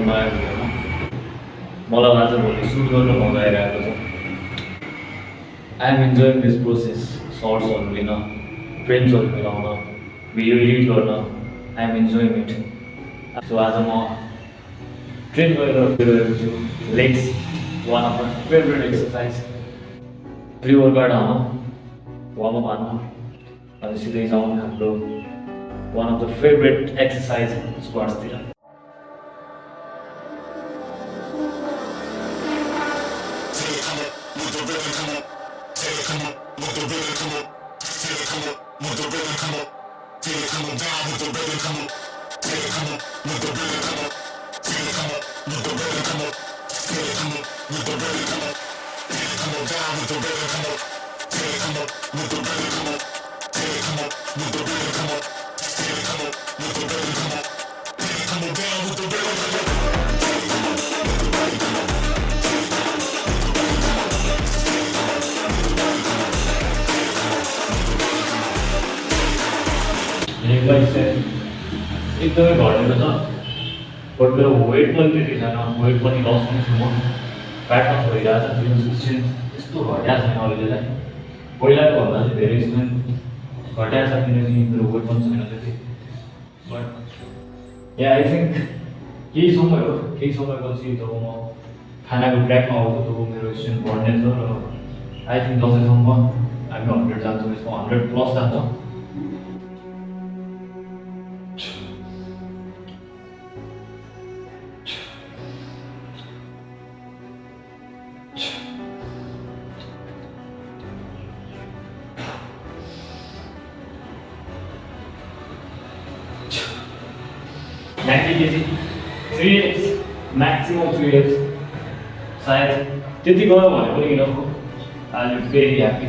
ब्लगको नयाँ भिडियोमा मलाई आज भोलि सुट गर्न मजा आइरहेको छ। I am enjoying this process, सर्ट्सहरू लिन, फ्रेम्सहरू मिलाउन, भिडियो एडिट गर्न, I am enjoying it. So आज म ट्रेन गरिरहेको छु। Legs one of my favourite exercise. Pre workout हानौँ, वार्मअप हानौँ, अनि सिधै जाउँ हाम्रो one of the favourite exercise स्क्वाट्सतिर। एकदमै घटेको छ, बट मेरो वेट पनि त्यति छैन, वेट पनि लस हुन्छु म। फ्याट लस भइरहेको छ, जिम स्ट्रेन्थ यस्तो घटेको छैन अहिलेलाई, पहिलाको भन्दा चाहिँ धेरै स्ट्रेन्थ घटेको छ किनकि मेरो वेट पनि छैन त्यति। बट या आई थिङ्क केही समय हो, केही समयपछि जब म खानाको ट्र्याकमा आउँछु तब मेरो स्ट्रेन्थ बढ्नेछ र आई थिङ्क दसैँसम्म हामी 100 जान्छौँ, यसमा 100 प्लस जान्छौँ। Three reps, maximum 3 reps. सायद त्यति गयो भने पनि इनफ हो। I am very happy.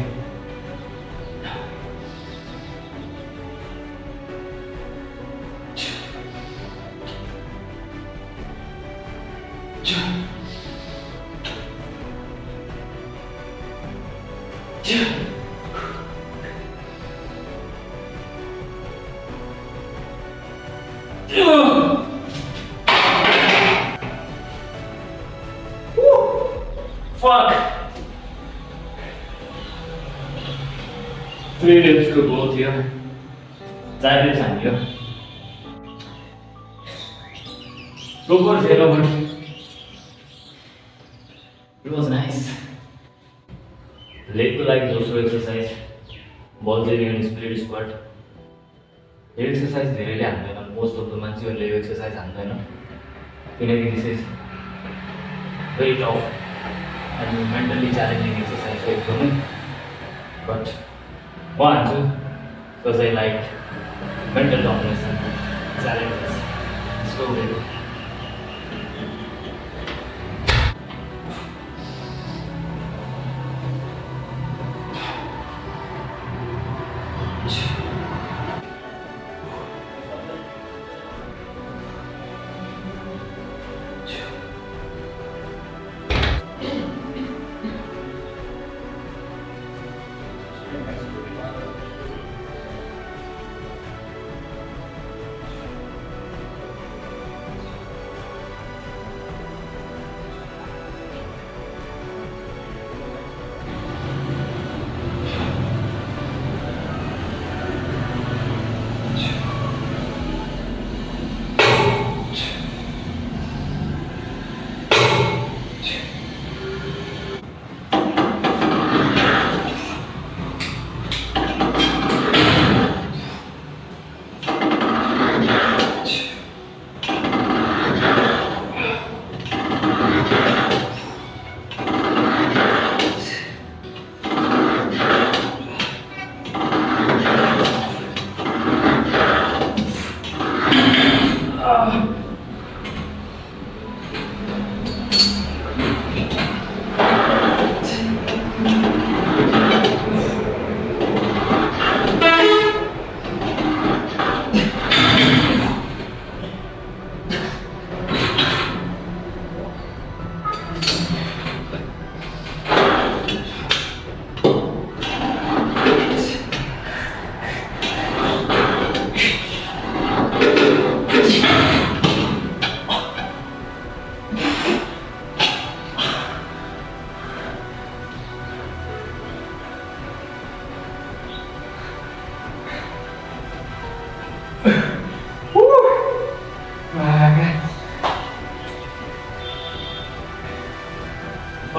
Fuck! 3 reps को गोल थियो, 4 reps हान्यो। Proper zero but it was nice. Leg को लागि दोस्रो एक्सरसाइज बल जेरी एन्ड स्प्लिट स्क्वाट। यो एक्सरसाइज धेरैले हान्दैन, मोस्ट अफ द मान्छेहरूले यो एक्सरसाइज हान्दैन किनकि this is very tough and mentally challenging exercise एकदमै। But म हान्छु because I like mental toughness and challenges. So good.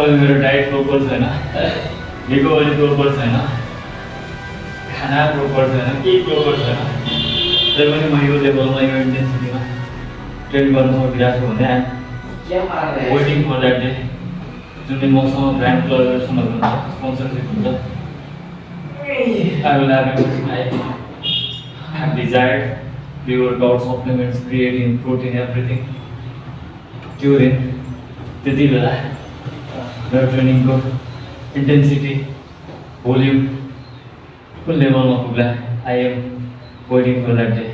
अहिले मेरो डाइट प्रोपर छैन, रिकभरी प्रोपर छैन, खाना प्रोपर छैन, केही प्रोपर छैन। तै पनि म यो लेभलमा यो इन्टेन्सिटीमा ट्रेन गर्न सकिरहेको छु भने वेटिङ फर द्याट डे जुन मसँग ब्रान्ड कोलाबोरेसनहरू हुन्छ, स्पोन्सरसिप हुन्छ। I will have it. I have desired pre-workout supplements, creatine, protein, everything. त्यो दिन त्यति बेला मेरो ट्रेनिङको इन्टेन्सिटी, भोल्युम कुन लेभलमा पुग्ला, I am waiting for that day.